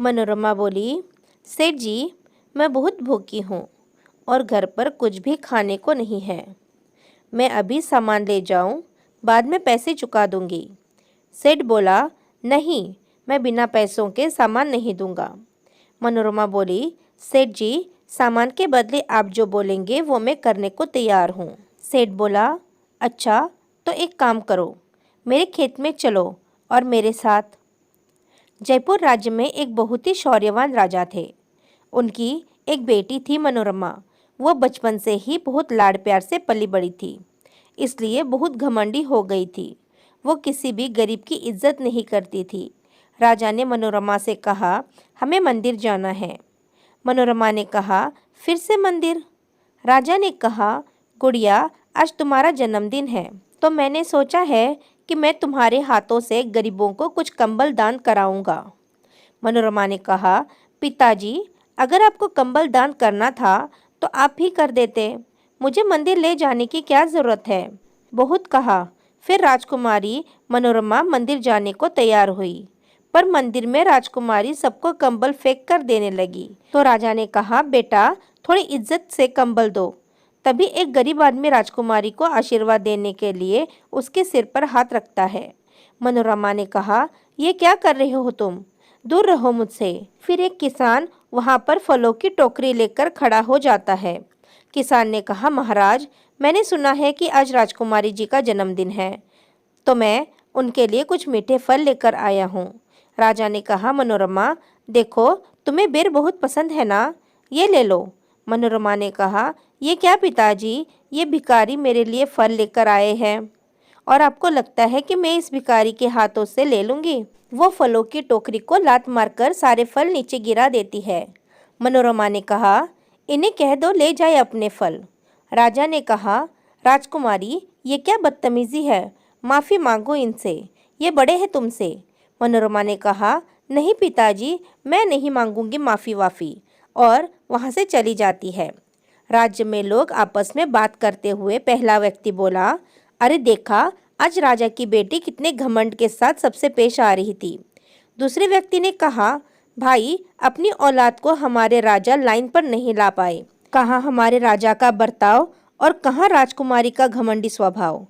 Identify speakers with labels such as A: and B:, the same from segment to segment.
A: मनोरमा बोली, सेठ जी, मैं बहुत भूखी हूँ और घर पर कुछ भी खाने को नहीं है। मैं अभी सामान ले जाऊँ, बाद में पैसे चुका दूंगी। सेठ बोला, नहीं, मैं बिना पैसों के सामान नहीं दूंगा। मनोरमा बोली, सेठ जी, सामान के बदले आप जो बोलेंगे वो मैं करने को तैयार हूँ। सेठ बोला, अच्छा, तो एक काम करो, मेरे खेत में चलो और मेरे साथ। जयपुर राज्य में एक बहुत ही शौर्यवान राजा थे। उनकी एक बेटी थी मनोरमा। वो बचपन से ही बहुत लाड़ प्यार से पली बड़ी थी, इसलिए बहुत घमंडी हो गई थी। वो किसी भी गरीब की इज्जत नहीं करती थी। राजा ने मनोरमा से कहा, हमें मंदिर जाना है। मनोरमा ने कहा, फिर से मंदिर? राजा ने कहा, गुड़िया, आज तुम्हारा जन्मदिन है, तो मैंने सोचा है कि मैं तुम्हारे हाथों से गरीबों को कुछ कंबल दान कराऊंगा। मनोरमा ने कहा, पिताजी, अगर आपको कंबल दान करना था तो आप ही कर देते, मुझे मंदिर ले जाने की क्या ज़रूरत है। बहुत कहा। फिर राजकुमारी मनोरमा मंदिर जाने को तैयार हुई, पर मंदिर में राजकुमारी सबको कंबल फेंक कर देने लगी। तो राजा ने कहा, बेटा, थोड़ी इज्जत से कंबल दो। तभी एक गरीब आदमी राजकुमारी को आशीर्वाद देने के लिए उसके सिर पर हाथ रखता है। मनोरमा ने कहा, ये क्या कर रहे हो तुम? दूर रहो मुझसे। फिर एक किसान वहाँ पर फलों की टोकरी लेकर खड़ा हो जाता है। किसान ने कहा, महाराज, मैंने सुना है कि आज राजकुमारी जी का जन्मदिन है, तो मैं उनके लिए कुछ मीठे फल लेकर आया हूँ। राजा ने कहा, मनोरमा, देखो, तुम्हें बेर बहुत पसंद है ना, ये ले लो। मनोरमा ने कहा, ये क्या पिताजी, ये भिखारी मेरे लिए फल लेकर आए हैं और आपको लगता है कि मैं इस भिखारी के हाथों से ले लूँगी? वो फलों की टोकरी को लात मारकर सारे फल नीचे गिरा देती है। मनोरमा ने कहा, इन्हें कह दो ले जाए अपने फल। राजा ने कहा, राजकुमारी, ये क्या बदतमीजी है, माफ़ी मांगो इनसे, ये बड़े हैं तुमसे। मनोरमा ने कहा, नहीं पिताजी, मैं नहीं मांगूंगी माफ़ी वाफ़ी, और वहाँ से चली जाती है। राज्य में लोग आपस में बात करते हुए पहला व्यक्ति बोला, अरे देखा, आज राजा की बेटी कितने घमंड के साथ सबसे पेश आ रही थी। दूसरे व्यक्ति ने कहा, भाई, अपनी औलाद को हमारे राजा लाइन पर नहीं ला पाए। कहाँ हमारे राजा का बर्ताव और कहाँ राजकुमारी का घमंडी स्वभाव।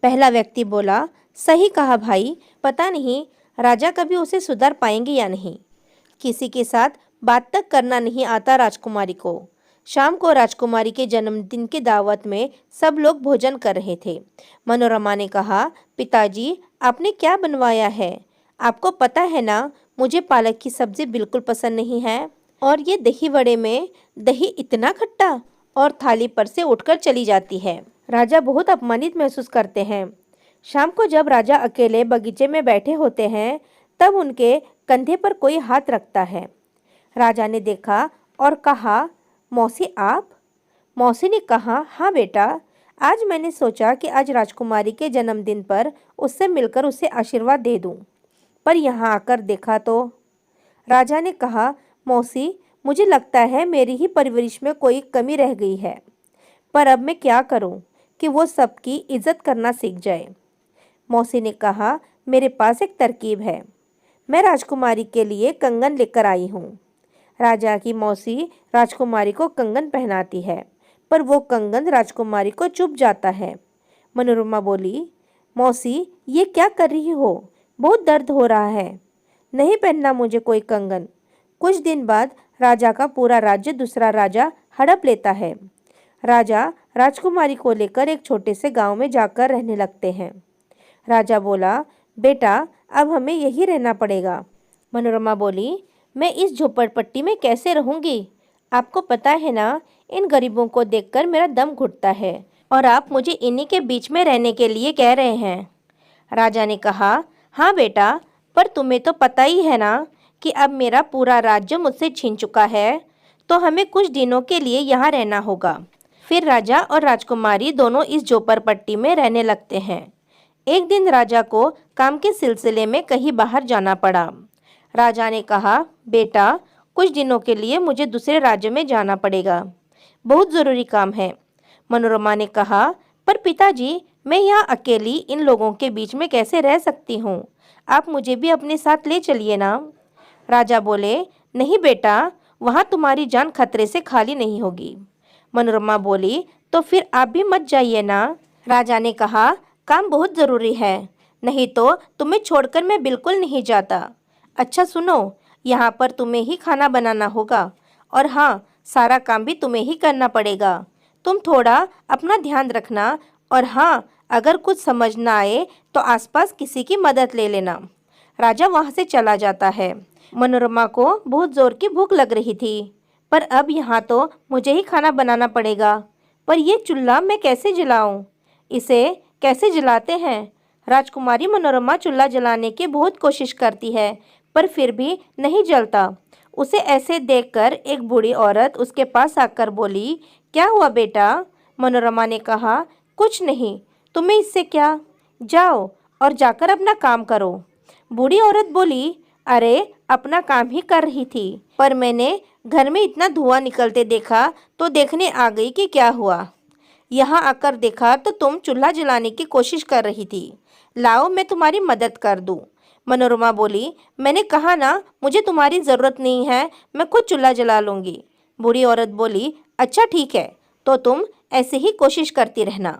A: पहला व्यक्ति बोला, सही कहा भाई, पता नहीं राजा कभी उसे सुधार पाएंगे या नहीं। किसी के साथ बात तक करना नहीं आता राजकुमारी को। शाम को राजकुमारी के जन्मदिन की दावत में सब लोग भोजन कर रहे थे। मनोरमा ने कहा, पिताजी, आपने क्या बनवाया है? आपको पता है ना, मुझे पालक की सब्जी बिल्कुल पसंद नहीं है, और ये दही वड़े में दही इतना खट्टा, और थाली पर से उठकर चली जाती है। राजा बहुत अपमानित महसूस करते हैं। शाम को जब राजा अकेले बगीचे में बैठे होते हैं, तब उनके कंधे पर कोई हाथ रखता है। राजा ने देखा और कहा, मौसी आप? मौसी ने कहा, हाँ बेटा, आज मैंने सोचा कि आज राजकुमारी के जन्मदिन पर उससे मिलकर उसे आशीर्वाद दे दूं, पर यहाँ आकर देखा तो। राजा ने कहा, मौसी, मुझे लगता है मेरी ही परवरिश में कोई कमी रह गई है, पर अब मैं क्या करूं कि वो सबकी इज्जत करना सीख जाए। मौसी ने कहा, मेरे पास एक तरकीब है, मैं राजकुमारी के लिए कंगन लेकर आई हूँ। राजा की मौसी राजकुमारी को कंगन पहनाती है, पर वो कंगन राजकुमारी को चुभ जाता है। मनोरमा बोली, मौसी, ये क्या कर रही हो? बहुत दर्द हो रहा है, नहीं पहनना मुझे कोई कंगन। कुछ दिन बाद राजा का पूरा राज्य दूसरा राजा हड़प लेता है। राजा राजकुमारी को लेकर एक छोटे से गांव में जाकर रहने लगते हैं। राजा बोला, बेटा, अब हमें यही रहना पड़ेगा। मनोरमा बोली, मैं इस झोपड़पट्टी में कैसे रहूंगी? आपको पता है ना, इन गरीबों को देखकर मेरा दम घुटता है, और आप मुझे इन्हीं के बीच में रहने के लिए कह रहे हैं। राजा ने कहा, हाँ बेटा, पर तुम्हें तो पता ही है ना कि अब मेरा पूरा राज्य मुझसे छीन चुका है, तो हमें कुछ दिनों के लिए यहाँ रहना होगा। फिर राजा और राजकुमारी दोनों इस झोपड़पट्टी में रहने लगते हैं। एक दिन राजा को काम के सिलसिले में कहीं बाहर जाना पड़ा। राजा ने कहा, बेटा, कुछ दिनों के लिए मुझे दूसरे राज्य में जाना पड़ेगा, बहुत ज़रूरी काम है। मनोरमा ने कहा, पर पिताजी, मैं यहाँ अकेली इन लोगों के बीच में कैसे रह सकती हूँ? आप मुझे भी अपने साथ ले चलिए ना। राजा बोले, नहीं बेटा, वहाँ तुम्हारी जान खतरे से खाली नहीं होगी। मनोरमा बोली, तो फिर आप भी मत जाइए ना। राजा ने कहा, काम बहुत ज़रूरी है, नहीं तो तुम्हें छोड़कर मैं बिल्कुल नहीं जाता। अच्छा सुनो, यहाँ पर तुम्हें ही खाना बनाना होगा और हाँ, सारा काम भी तुम्हें ही करना पड़ेगा। तुम थोड़ा अपना ध्यान रखना और हाँ, अगर कुछ समझ ना आए तो आसपास किसी की मदद ले लेना। राजा वहाँ से चला जाता है। मनोरमा को बहुत ज़ोर की भूख लग रही थी, पर अब यहाँ तो मुझे ही खाना बनाना पड़ेगा। पर ये चूल्हा मैं कैसे जलाऊं? इसे कैसे जलाते हैं? राजकुमारी मनोरमा चूल्हा जलाने की बहुत कोशिश करती है, पर फिर भी नहीं जलता। उसे ऐसे देखकर एक बूढ़ी औरत उसके पास आकर बोली, क्या हुआ बेटा? मनोरमा ने कहा, कुछ नहीं, तुम्हें इससे क्या? जाओ और जाकर अपना काम करो। बूढ़ी औरत बोली, अरे अपना काम ही कर रही थी, पर मैंने घर में इतना धुआं निकलते देखा तो देखने आ गई कि क्या हुआ। यहाँ आकर देखा तो तुम चूल्हा जलाने की कोशिश कर रही थी। लाओ मैं तुम्हारी मदद कर दूँ। मनोरमा बोली, मैंने कहा ना, मुझे तुम्हारी ज़रूरत नहीं है, मैं खुद चूल्हा जला लूँगी। बूढ़ी औरत बोली, अच्छा ठीक है, तो तुम ऐसे ही कोशिश करती रहना।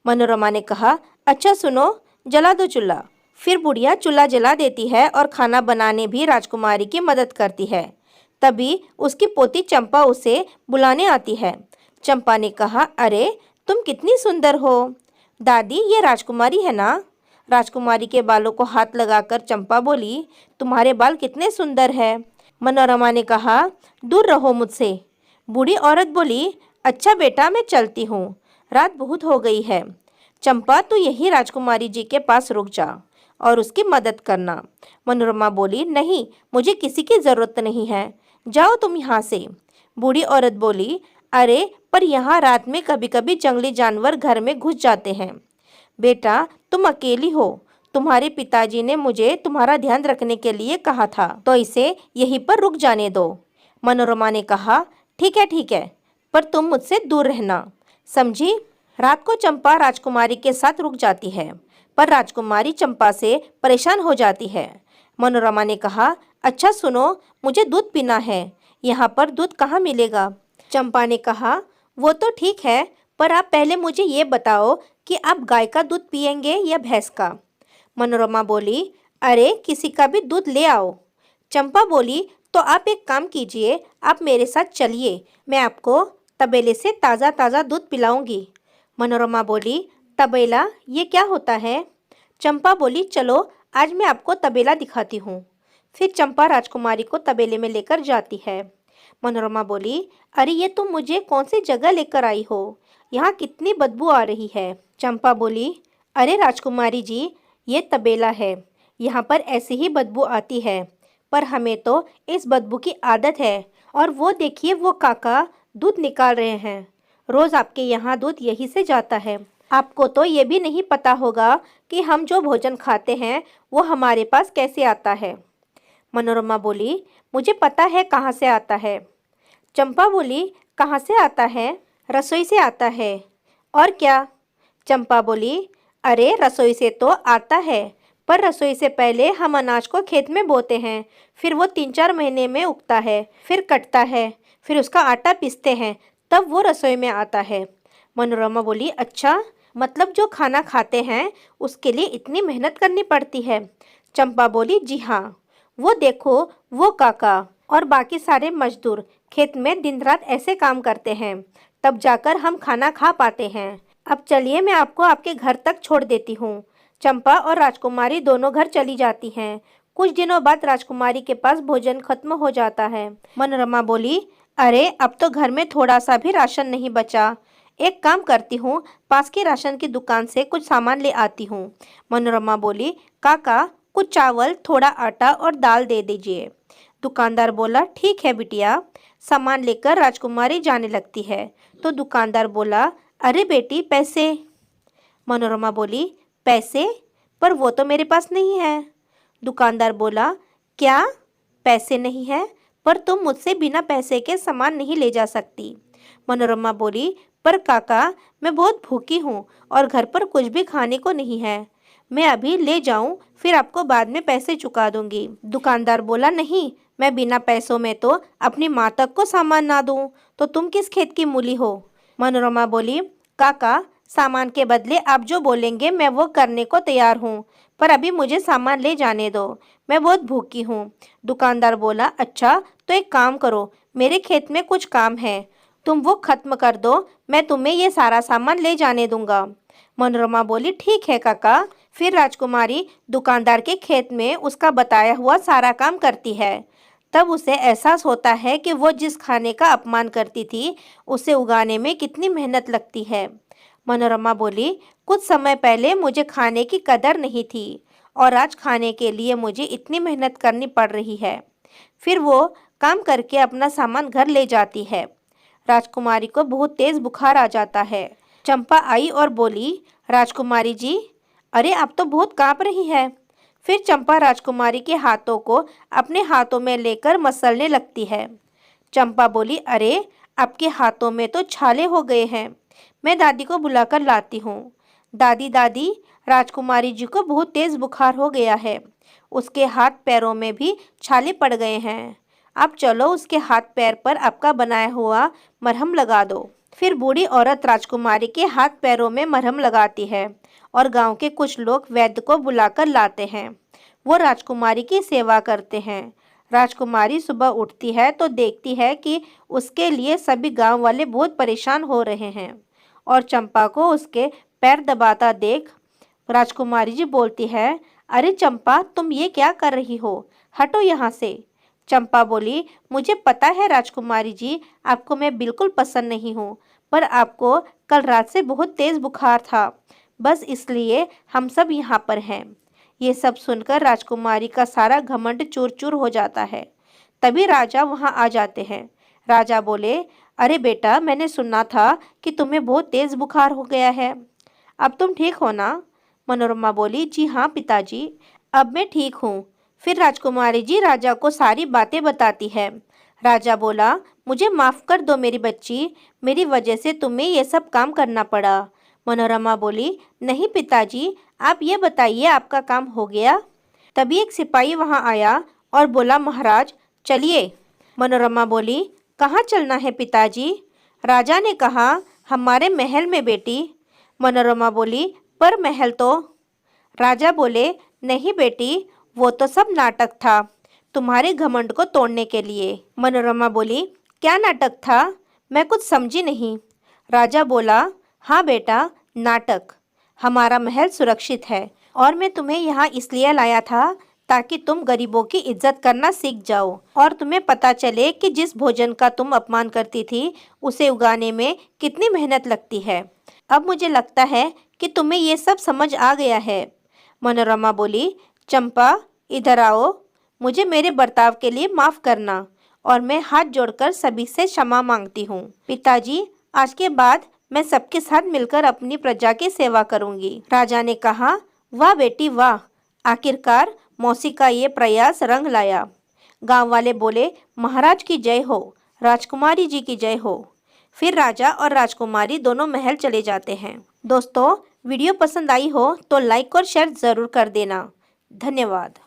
A: मनोरमा ने कहा, अच्छा सुनो, जला दो चूल्हा। फिर बुढ़िया चूल्हा जला देती है और खाना बनाने भी राजकुमारी की मदद करती है। तभी उसकी पोती चंपा उसे बुलाने आती है। चंपा ने कहा, अरे तुम कितनी सुंदर हो। दादी, ये राजकुमारी है ना? राजकुमारी के बालों को हाथ लगाकर चंपा बोली, तुम्हारे बाल कितने सुंदर है। मनोरमा ने कहा, दूर रहो मुझसे। बूढ़ी औरत बोली, अच्छा बेटा, मैं चलती हूँ, रात बहुत हो गई है। चंपा, तू यही राजकुमारी जी के पास रुक जा और उसकी मदद करना। मनोरमा बोली, नहीं, मुझे किसी की ज़रूरत नहीं है, जाओ तुम यहाँ से। बूढ़ी औरत बोली, अरे पर यहाँ रात में कभी कभी जंगली जानवर घर में घुस जाते हैं। बेटा, तुम अकेली हो, तुम्हारे पिताजी ने मुझे तुम्हारा ध्यान रखने के लिए कहा था, तो इसे यहीं पर रुक जाने दो। मनोरमा ने कहा, ठीक है, पर तुम मुझसे दूर रहना, समझी? रात को चंपा राजकुमारी के साथ रुक जाती है, पर राजकुमारी चंपा से परेशान हो जाती है। मनोरमा ने कहा, अच्छा सुनो, मुझे दूध पीना है, यहाँ पर दूध कहाँ मिलेगा? चंपा ने कहा, वो तो ठीक है, पर आप पहले मुझे ये बताओ कि आप गाय का दूध पिएंगे या भैंस का? मनोरमा बोली, अरे किसी का भी दूध ले आओ। चंपा बोली, तो आप एक काम कीजिए, आप मेरे साथ चलिए, मैं आपको तबेले से ताज़ा ताज़ा दूध पिलाऊंगी। मनोरमा बोली, तबेला, ये क्या होता है? चंपा बोली, चलो आज मैं आपको तबेला दिखाती हूँ। फिर चंपा राजकुमारी को तबेले में लेकर जाती है। मनोरमा बोली, अरे ये तुम मुझे कौन सी जगह लेकर आई हो? यहाँ कितनी बदबू आ रही है। चंपा बोली, अरे राजकुमारी जी, ये तबेला है, यहाँ पर ऐसी ही बदबू आती है, पर हमें तो इस बदबू की आदत है। और वो देखिए, वो काका दूध निकाल रहे हैं, रोज़ आपके यहाँ दूध यहीं से जाता है। आपको तो ये भी नहीं पता होगा कि हम जो भोजन खाते हैं वो हमारे पास कैसे आता है। मनोरमा बोली, मुझे पता है कहाँ से आता है। चंपा बोली, कहाँ से आता है? रसोई से आता है। और क्या? चंपा बोली, अरे रसोई से तो आता है, पर रसोई से पहले हम अनाज को खेत में बोते हैं, फिर वो 3-4 महीने में उगता है, फिर कटता है, फिर उसका आटा पीसते हैं, तब वो रसोई में आता है। मनोरमा बोली, अच्छा, मतलब जो खाना खाते हैं उसके लिए इतनी मेहनत करनी पड़ती है? चंपा बोली, जी हाँ, वो देखो, वो काका और बाकी सारे मजदूर खेत में दिन रात ऐसे काम करते हैं, तब जाकर हम खाना खा पाते हैं। अब चलिए, मैं आपको आपके घर तक छोड़ देती हूँ। चंपा और राजकुमारी दोनों घर चली जाती हैं। कुछ दिनों बाद राजकुमारी के पास भोजन खत्म हो जाता है। मनोरमा बोली, अरे अब तो घर में थोड़ा सा भी राशन नहीं बचा, एक काम करती हूँ, पास की राशन की दुकान से कुछ सामान ले आती हूँ। मनोरमा बोली, काका कुछ चावल, थोड़ा आटा और दाल दे दीजिए। दुकानदार बोला, ठीक है बिटिया। सामान लेकर राजकुमारी जाने लगती है तो दुकानदार बोला, अरे बेटी, पैसे? मनोरमा बोली, पैसे? पर वो तो मेरे पास नहीं है। दुकानदार बोला, क्या पैसे नहीं है? पर तुम मुझसे बिना पैसे के सामान नहीं ले जा सकती। मनोरमा बोली, पर काका, मैं बहुत भूखी हूँ और घर पर कुछ भी खाने को नहीं है, मैं अभी ले जाऊँ, फिर आपको बाद में पैसे चुका दूंगी। दुकानदार बोला, नहीं, मैं बिना पैसों में तो अपनी माँ तक को सामान ना दूँ तो तुम किस खेत की मूली हो। मनोरमा बोली, काका, सामान के बदले आप जो बोलेंगे मैं वो करने को तैयार हूँ, पर अभी मुझे सामान ले जाने दो, मैं बहुत भूखी हूँ। दुकानदार बोला, अच्छा तो एक काम करो, मेरे खेत में कुछ काम है, तुम वो खत्म कर दो, मैं तुम्हें ये सारा सामान ले जाने दूंगा। मनोरमा बोली, ठीक है काका। फिर राजकुमारी दुकानदार के खेत में उसका बताया हुआ सारा काम करती है। तब उसे एहसास होता है कि वो जिस खाने का अपमान करती थी उसे उगाने में कितनी मेहनत लगती है। मनोरमा बोली, कुछ समय पहले मुझे खाने की कदर नहीं थी और आज खाने के लिए मुझे इतनी मेहनत करनी पड़ रही है। फिर वो काम करके अपना सामान घर ले जाती है। राजकुमारी को बहुत तेज बुखार आ जाता है। चंपा आई और बोली, राजकुमारी जी, अरे आप तो बहुत कांप रही है। फिर चंपा राजकुमारी के हाथों को अपने हाथों में लेकर मसलने लगती है। चंपा बोली, अरे आपके हाथों में तो छाले हो गए हैं, मैं दादी को बुलाकर लाती हूँ। दादी दादी, राजकुमारी जी को बहुत तेज बुखार हो गया है, उसके हाथ पैरों में भी छाले पड़ गए हैं, आप चलो उसके हाथ पैर पर आपका बनाया हुआ मरहम लगा दो। फिर बूढ़ी औरत राजकुमारी के हाथ पैरों में मरहम लगाती है और गांव के कुछ लोग वैद्य को बुलाकर लाते हैं। वो राजकुमारी की सेवा करते हैं। राजकुमारी सुबह उठती है तो देखती है कि उसके लिए सभी गांव वाले बहुत परेशान हो रहे हैं और चंपा को उसके पैर दबाता देख राजकुमारी जी बोलती है, अरे चंपा, तुम ये क्या कर रही हो, हटो यहाँ से। चंपा बोली, मुझे पता है राजकुमारी जी, आपको मैं बिल्कुल पसंद नहीं हूँ, पर आपको कल रात से बहुत तेज बुखार था, बस इसलिए हम सब यहाँ पर हैं। ये सब सुनकर राजकुमारी का सारा घमंड चूर चूर हो जाता है। तभी राजा वहाँ आ जाते हैं। राजा बोले, अरे बेटा, मैंने सुना था कि तुम्हें बहुत तेज बुखार हो गया है, अब तुम ठीक हो ना। मनोरमा बोली, जी हाँ पिताजी, अब मैं ठीक हूँ। फिर राजकुमारी जी राजा को सारी बातें बताती है। राजा बोला, मुझे माफ़ कर दो मेरी बच्ची, मेरी वजह से तुम्हें ये सब काम करना पड़ा। मनोरमा बोली, नहीं पिताजी, आप ये बताइए आपका काम हो गया। तभी एक सिपाही वहाँ आया और बोला, महाराज चलिए। मनोरमा बोली, कहाँ चलना है पिताजी। राजा ने कहा, हमारे महल में बेटी। मनोरमा बोली, पर महल तो। राजा बोले, नहीं बेटी, वो तो सब नाटक था, तुम्हारे घमंड को तोड़ने के लिए। मनोरमा बोली, क्या नाटक था, मैं कुछ समझी नहीं। राजा बोला, हाँ बेटा, नाटक। हमारा महल सुरक्षित है और मैं तुम्हें यहाँ इसलिए लाया था ताकि तुम गरीबों की इज्जत करना सीख जाओ और तुम्हें पता चले कि जिस भोजन का तुम अपमान करती थी उसे उगाने में कितनी मेहनत लगती है। अब मुझे लगता है कि तुम्हें ये सब समझ आ गया है। मनोरमा बोली, चंपा इधर आओ, मुझे मेरे बर्ताव के लिए माफ़ करना और मैं हाथ जोड़कर सभी से क्षमा मांगती हूँ। पिताजी, आज के बाद मैं सबके साथ मिलकर अपनी प्रजा की सेवा करूँगी। राजा ने कहा, वाह बेटी वाह, आखिरकार मौसी का ये प्रयास रंग लाया। गांव वाले बोले, महाराज की जय हो, राजकुमारी जी की जय हो। फिर राजा और राजकुमारी दोनों महल चले जाते हैं। दोस्तों, वीडियो पसंद आई हो तो लाइक और शेयर ज़रूर कर देना। धन्यवाद।